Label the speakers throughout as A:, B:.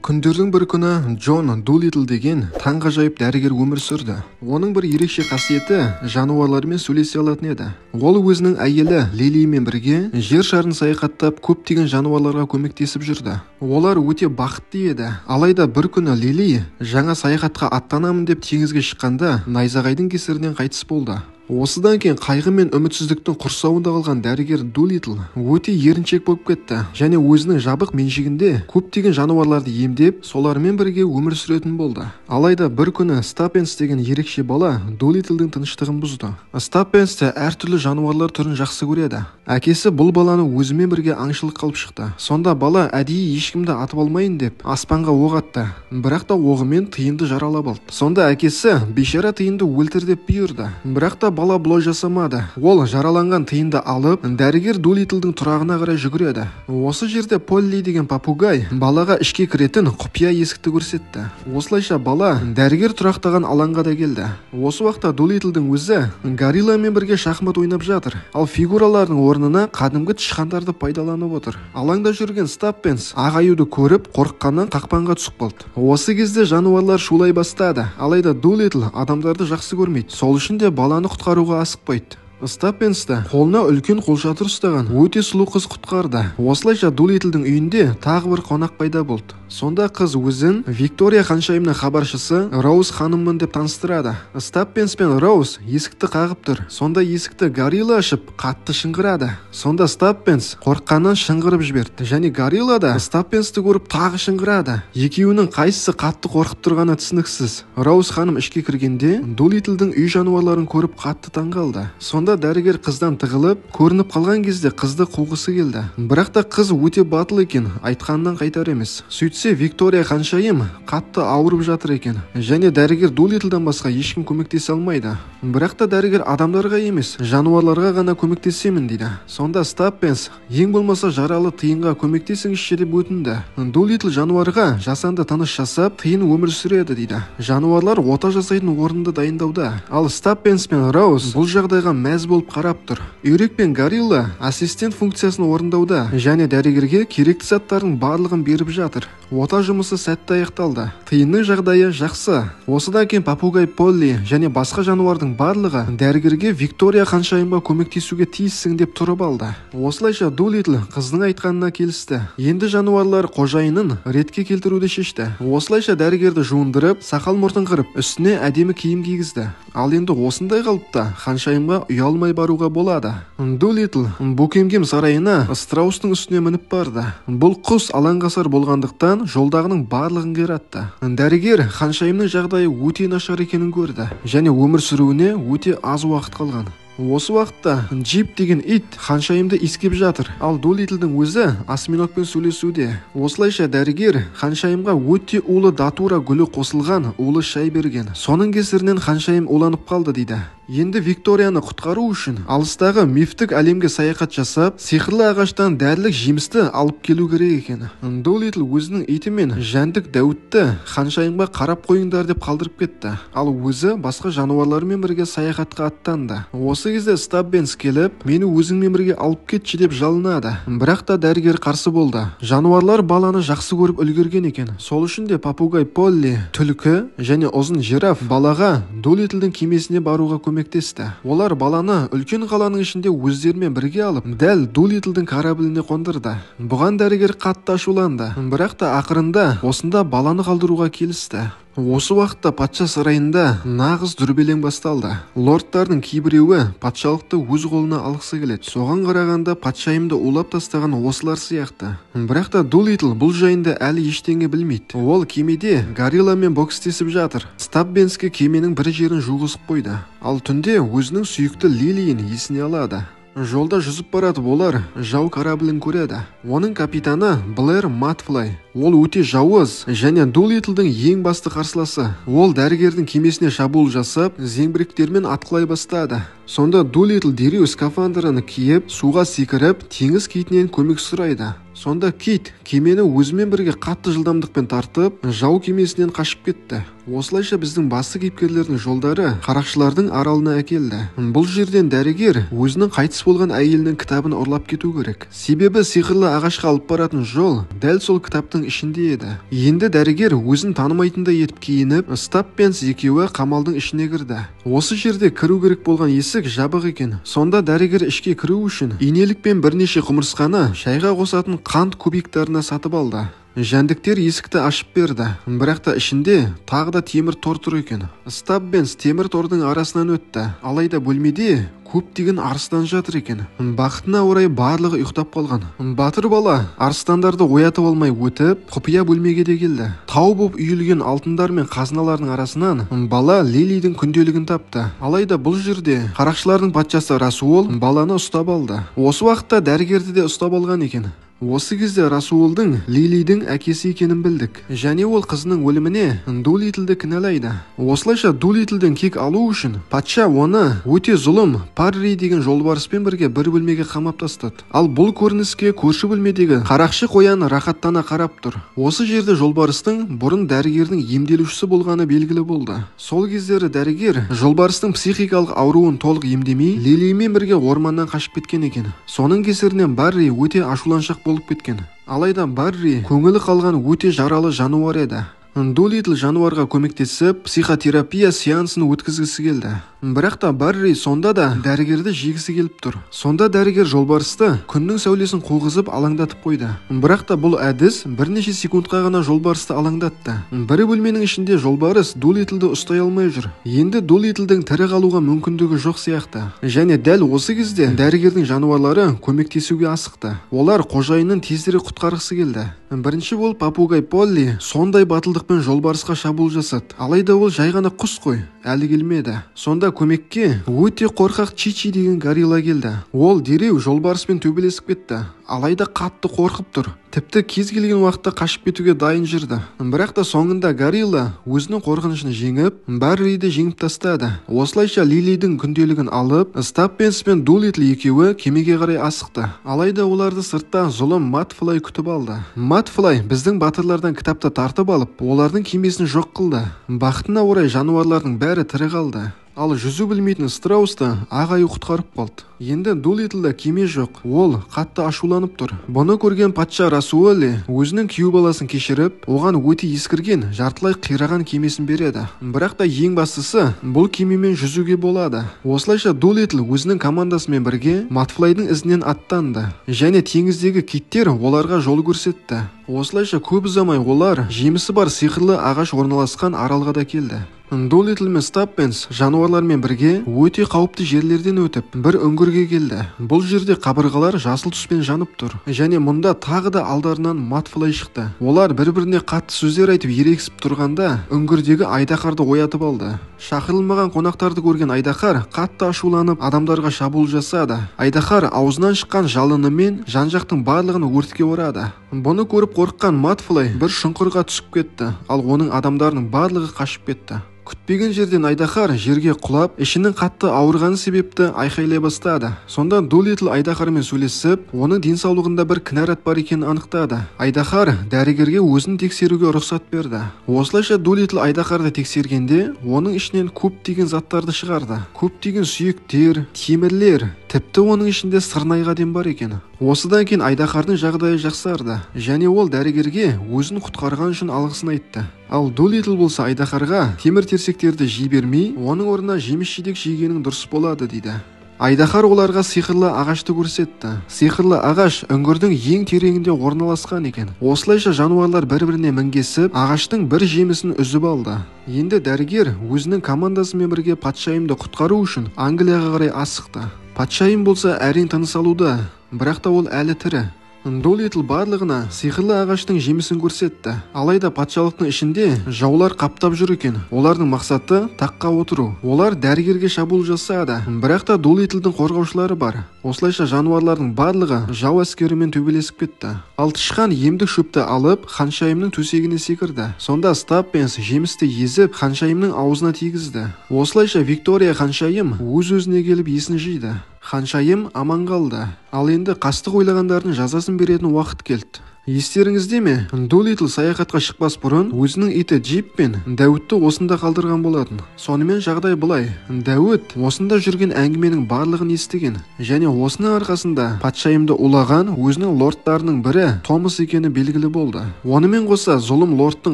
A: Күндердің бір күні Джон Дулитл деген таңғажайып дәрігер өмір сүрді. Оның бір ерекше қасиеті жануарлармен сөйлесе алатын еді. Ол өзінің әйелі Лилимен бірге жер шарын саяхаттап көптеген жануарларға көмектесіп жүрді. Олар өте бақытты еді. Алайда бір күні Лили жаңа саяхатқа аттанамын деп теңізге шыққанда найзағайдың кесірінен қайтыс болды. Осыдан кейін қайғы мен үмітсіздіктің құрсауында қалған дәрігер Дулитл өте еріншек болып кетті және өзінің жабық меншігінде көптеген жануарларды емдеп, солармен бірге өмір сүретін болды. Алайда бір күні Стаппенс деген ерекше бала Дулитлдің тыныштығын бұзды. Стаппенс те әртүрлі жануарлар түрін жақсы көреді. Әкесі бұл баланы өзімен бірге аңшылыққа алып шықты. Сонда бала әдейі ешкімді атып алмайын деп аспанға оқ атты, бірақ та оғымен тиынды жаралап алды. Сонда әкесі бейшара тиынды өлтір деп бұйырды. Бірақ та бала бұлай жасамады. Ол жараланған тиынды алып, дәрігер Дулитлдің тұрағына қарай жүгіреді. Осы жерде Полли деген папугай балаға ішке кіретін құпия есікті көрсетті. Осылайша бала дәрігер тұрақтаған алаңға да келді. Осы уақытта Дулитлдің өзі горилламен бірге шахмат ойнап жатыр, ал фигуралардың орнына қадімгі тышқандарды пайдаланып отыр. Алаңда жүрген Стаппенс ақ аюды көріп, қорыққаннан қақпанға түсіп қалды. Осы кезде жануарлар шулай бастады. Алайда Дулитл адамдарды жақсы көрмейді. Сол үшін де баланы құтқаруға асықпайды. Стаппенсті қолына үлкен қолшатыр ұстаған өте сұлу қыз құтқарды. Осылайша Дулитлдің үйінде тағы бір қонақ пайда болды. Сонда қыз өзін Виктория ханшайымның хабаршысы Роуз ханыммын деп таныстырады. Стаппенс пен Роуз есікті қағып тұр. Сонда есікті горилла ашып, қатты шыңғырады. Сонда Стаппенс қорыққаннан шыңғырып жіберді. Және горилла да Стаппенсті көріп тағы шыңғырады. Екеуінің қайсысы қатты қорқып тұрғаны түсініксіз. Роуз ханым ішке кіргенде Дулитлдің үй жануарларын көріп қатты таңғалды. Сонда дәрігер қыздан тығылып, көрініп қалған кезде қызды қуғысы келді. Бірақ та қыз өте батыл екен, айтқанынан қайтар емес. Сөйтсе Виктория ханшайым қатты ауырып жатыр екен. Және дәрігер Дулитлдан басқа ешкім көмектесе алмайды. Бірақ та дәрігер адамдарға емес, жануарларға ғана көмектесемін дейді. Сонда Стаппенс ең болмаса жаралы тиынға көмектесіңізші деп өтінді. Дулитл жануарға жасанды тыныс жасап, тиын өмір сүреді дейді. Жануарлар ота жасайтын орынды дайындауда. Ал Стаппенс пен Роуз бұл жағдайға мәз болып қарап тұр. Үйрек пен горилла ассистент функциясын орындауда және дәрігерге керекті заттардың барлығын беріп жатыр. Ота жұмысы сәтті аяқталды. Тиынның жағдайы жақсы. Осыдан кейін папугай Полли және басқа жануардың барлығы дәрігерге Виктория ханшайымға көмектесуге тиіссің деп тұрып алды. Осылайша Дулитл қыздың айтқанына келісті. Енді жануарлар қожайынын ретке келтіруді шешті. Осылайша дәрігерді жуындырып, сақал мұртын қырып, үстіне әдемі киім кигізді. Ал енді осындай қалыпта ханшайымға ұялмай баруға болады. Дулитл Букингем сарайына страустың үстіне мініп барды. Бұл құс алаңғасар болғандықтан жолдағының барлығын қиратты. Дәрігер ханшайымның жағдайы өте нашар екенін көрді және өмір сүруіне өте аз уақыт қалған. Осы уақытта Джип деген ит ханшайымды иіскеп жатыр, ал Дулитлдің өзі осьминогпен сөйлесуде. Осылайша дәрігер ханшайымға өте улы датура гүлі қосылған улы шай берген. Соның кесірінен ханшайым уланып қалды дейді. Енді Викторияны құтқару үшін алыстағы мифтік әлемге саяхат жасап, сиқырлы ағаштан дәрілік жемісті алып келу керек екен. Дулитл өзінің иті мен жәндік Дәуітті ханшайымға қарап қойыңдар деп қалдырып кетті. Ал өзі басқа жануарлармен бірге саяхатқа аттанды. Осы кезде Стаппенс келіп, мені өзіңмен бірге алып кетші деп жалынады. Бірақ та дәрігер қарсы болды. Жануарлар баланы жақсы көріп үлгерген екен. Сол үшін де папугай Полли, түлкі және ұзын жираф балаға Дулитлдің кемесіне баруға көмектесті. Олар баланы үлкен қаланың ішінде өздерімен бірге алып, дәл Дулитлдің корабліне қондырды. Бұған дәрігер қатты ашуланды. Бірақ та ақырында осында баланы қалдыруға келісті. Осы уақытта патша сарайында нағыз дүрбелең басталды. Лордтардың кейбіреуі патшалықты өз қолына алғысы келеді. Соған қарағанда патшайымды улап тастаған осылар сияқты. Бірақ та Дулитл бұл жайында әлі ештеңе білмейді. Ол кемеде горилламен бокстесіп жатыр. Стаппенске кеменің бір жерін жуғызып қойды. Ал түнде өзінің сүйікті Лилиін есіне алады. Жолда жүзіп баратып олар жау кораблін көреді. Оның капитаны Блэр Матфлай. Ол өте жауыз және Дулитлдің ең басты қарсыласы. Ол дәрігердің кемесіне шабуыл жасап, зеңбіректермен атқылай бастады. Сонда Дулитл дереу скафандрын киіп, суға секіріп, теңіз китінен көмек сұрайды. Сонда кит кемені өзімен бірге қатты жылдамдықпен тартып, жау кемесінен қашып кетті. Осылайша біздің басты кейіпкерлердің жолдары қарақшылардың аралына әкелді. Бұл жерден дәрігер өзінің қайтыс болған әйелінің кітабын ұрлап кету керек. Себебі сиқырлы ағашқа алып баратын жол дәл сол кітаптың ішінде еді. Енді дәрігер өзін танымайтындай етіп киініп, Стап пен екеуі қамалдың ішіне кірді. Осы жерде кіру керек болған есік жабық екен. Сонда дәрігер ішке кіру үшін инелік пен бірнеше құмырсқаны шайға қосатын қант кубиктарына сатып алды. Жәндіктер есікті ашып берді, бірақ та ішінде тағы да темір тор тұр екен. Стап пен темір тордың арасынан өтті. Алайда бөлмеде көптеген арыстан жатыр екен. Бақытына орай барлығы ұйықтап қалған. Батыр бала арыстандарды оятып алмай өтіп, құпия бөлмеге де келді. Тау боп үйілген алтындар мен қазыналардың арасынан бала Лилидің күнделігін тапты. Алайда бұл жерде қарақшылардың патшасы Расуол баланы ұстап алды. Осы уақытта дәрігерді де ұстап алған екен. Осы кезде Расуолдың Лилидің әкесі екенін білдік, және ол қызының өліміне Дулитлді кінәлайды. Осылайша Дулитлден кек алу үшін патша оны өте зұлым Парри деген жолбарыспен бірге бір бөлмеге қамап тастады. Ал бұл көрініске көрші бөлмедегі қарақшы қоян рахаттана қарап тұр. Осы жерде жолбарыстың бұрын дәрігердің емделушісі болғаны белгілі болды. Сол кездері дәрігер жолбарыстың психикалық ауруын толық емдемей, Лилимен бірге орманнан қашып кеткен екен. Соның кесірінен Барри өте ашуланшақ болып кеткен. Алайда Барри көңілі қалған өте жаралы жануар еді. Дулитл жануарға көмектесіп, психотерапия сеансын өткізгісі келді. Бірақ та Барри сонда да дәрігерді жегісі келіп тұр. Сонда дәрігер жолбарысты күннің сәулесін қуғызып алаңдатып қойды. Бірақ та бұл әдіс бірнеше секундқа ғана жолбарысты алаңдатты. Бір бөлменің ішінде жолбарыс Дулитлді ұстай алмай жүр. Енді Дулитлдің тірі қалуға мүмкіндігі жоқ сияқты. Және дәл осы кезде дәрігердің жануарлары көмектесуге асықты. Олар қожайынын тезірек құтқарғысы келді. Бірінші болып папугай Полли сондай батылдықпен жолбарысқа шабуыл жасады. Алайда ол жай ғана құс қой, әлі келмеді. Сонда көмекке өте қорқақ Чичи деген горилла келді. Ол дереу жолбарыспен төбелесіп кетті. Алайда қатты қорқып тұр. Тіпті кез келген уақытта қашып кетуге дайын жүрді. Бірақ та соңында горилла өзінің қорқынышын жеңіп, Барриді жеңіп тастады. Осылайша Лилидің күнделігін алып, Стап пен Дулитл екеуі кемеге қарай асықты. Алайда оларды сыртта зұлым Матфлай күтіп алды. Матфлай біздің батырлардан кітапты тартып алып, олардың кемесін жоқ қылды. Бақытына орай жануарлардың бәрі тірі қалды. Ал жүзу білмейтін Страусты ағайы құтқарып қалды. Енді Дулитлда кеме жоқ, ол қатты ашуланып тұр. Бұны көрген патша Расуоли өзінің күйеу баласын кешіріп, оған өте ескірген, жартылай қираған кемесін береді. Бірақ та ең бастысы, бұл кемемен жүзуге болады. Осылайша Дулитл өзінің командасымен бірге Матфлайдың ізінен аттанды, және теңіздегі киттер оларға жол көрсетті. Осылайша көп ұзамай олар жемісі бар сиқырлы ағаш орналасқан аралға да келді. Дулитл мен Стап жануарлармен бірге өте қауіпті жерлерден өтіп, бір үңгірге келді. Бұл жерде қабырғалар жасыл түспен жанып тұр, және мұнда тағы да алдарынан Матфлай шықты. Олар бір-біріне қатты сөздер айтып ерегісіп тұрғанда, үңгірдегі айдақарды оятып алды. Шақырылмаған қонақтарды көрген айдақар қатты ашуланып, адамдарға шабуыл жасады. Айдақар аузынан шыққан жалынымен жан-жақтың барлығын өртке орады. Бұны көріп қорыққан Матфлай бір шұңқырға түсіп кетті, ал оның адамдарының барлығы қашып кетті. Күтпеген жерден айдақар жерге құлап, ішінің қатты ауырғаны себепті айқайлай бастады. Сонда Дулитл айдақармен сөйлесіп, оның денсаулығында бір кінәрат бар екенін анықтады. Айдақар дәрігерге өзін тексеруге рұқсат берді. Осылайша Дулитл айдақарды тексергенде, оның ішінен көптеген заттарды шығарды. Көптеген сүйектер, темірлер, тіпті оның ішінде сырнайға дем бар екен. Осыдан кейін айдақардың жағдайы жақсарды, және ол дәрігерге өзін құтқарған үшін алғысын айтты. Ал Дулитл болса айдақарға темір-терсектерді жей бермей, оның орнына жеміс-жидек жегенің дұрыс болады дейді. Айдақар оларға сиқырлы ағашты көрсетті. Сиқырлы ағаш үңгірдің ең тереңінде орналасқан екен. Осылайша жануарлар бір-біріне мінгесіп, ағаштың бір жемісін үзіп алды. Енді дәрігер өзінің командасымен бірге патшайымды құтқару үшін Англияға қарай асықты. Патшайым болса әрең тыныс алуда, бірақ та ол әлі тірі. Дулитл барлығына сиқырлы ағаштың жемісін көрсетті. Алайда патшалықтың ішінде жаулар қаптап жүр екен. Олардың мақсаты таққа отыру. Олар дәрігерге шабуыл жасады. Бірақ та Дулитлдің қорғаушылары бар. Осылайша жануарлардың барлығы жау әскерімен төбелесіп кетті. Ал тышқан емдік шөпті алып ханшайымның төсегіне секірді. Сонда Стаппенс жемісті езіп ханшайымның аузына тигізді. Осылайша Виктория ханшайым өз-өзіне келіп есін жиды. Ханшайым аман қалды. Ал енді қастық ойлағандардың жазасын беретін уақыт келді. Естеріңізде ме? Дулитл саяхатқа шықпас бұрын өзінің иті Джип пен Дәуітті осында қалдырған болатын. Сонымен жағдай былай. Дәуіт осында жүрген әңгіменің барлығын естіген және осының арқасында патшайымды улаған өзінің лордтарының бірі Томас екені белгілі болды. Онымен қоса зұлым лордтың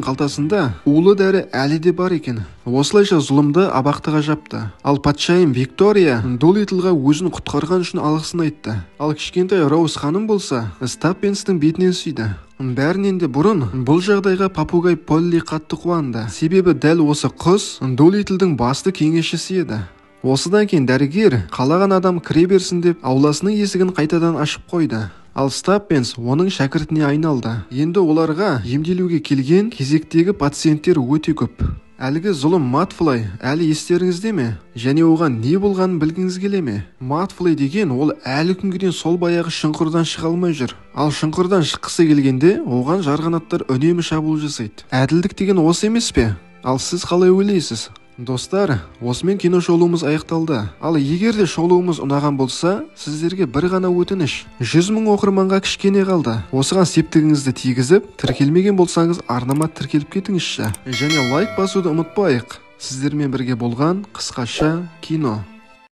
A: қалтасында улы дәрі әлі де бар екен. Осылайша зұлымды абақтыға жапты. Ал патшайым Виктория Дулитлға өзін құтқарған үшін алғысын айтты. Ал кішкентай Роуз ханым болса Стаппенстің бетінен сүйді. Бәрінен де бұрын бұл жағдайға папугай Полли қатты қуанды. Себебі дәл осы құс Дулитлдің басты кеңесшісі еді. Осыдан кейін дәрігер қалаған адам кіре берсін деп ауласының есігін қайтадан ашып қойды. Ал Стаппенс оның шәкіртіне айналды. Енді оларға емделуге келген кезектегі пациенттер өте көп. Әлгі зұлым Матфлай әлі естеріңізде ме? Және оған не болғанын білгіңіз келе ме? Матфлай деген ол әлі күнге дейін сол баяғы шұңқырдан шыға алмай жүр. Ал шұңқырдан шыққысы келгенде оған жарғанаттар үнемі шабуыл жасайды. Әділдік деген осы емес пе? Ал сіз қалай ойлайсыз? Достар, осымен кино шолуымыз аяқталды. Ал егер де шолуымыз ұнаған болса, сіздерге бір ғана өтініш. 100 000 оқырманға кішкене қалды. Осыған септігіңізді тигізіп, тіркелмеген болсаңыз арнама тіркеліп кетіңізші. Және лайк басуды ұмытпайық. Сіздермен бірге болған қысқаша кино.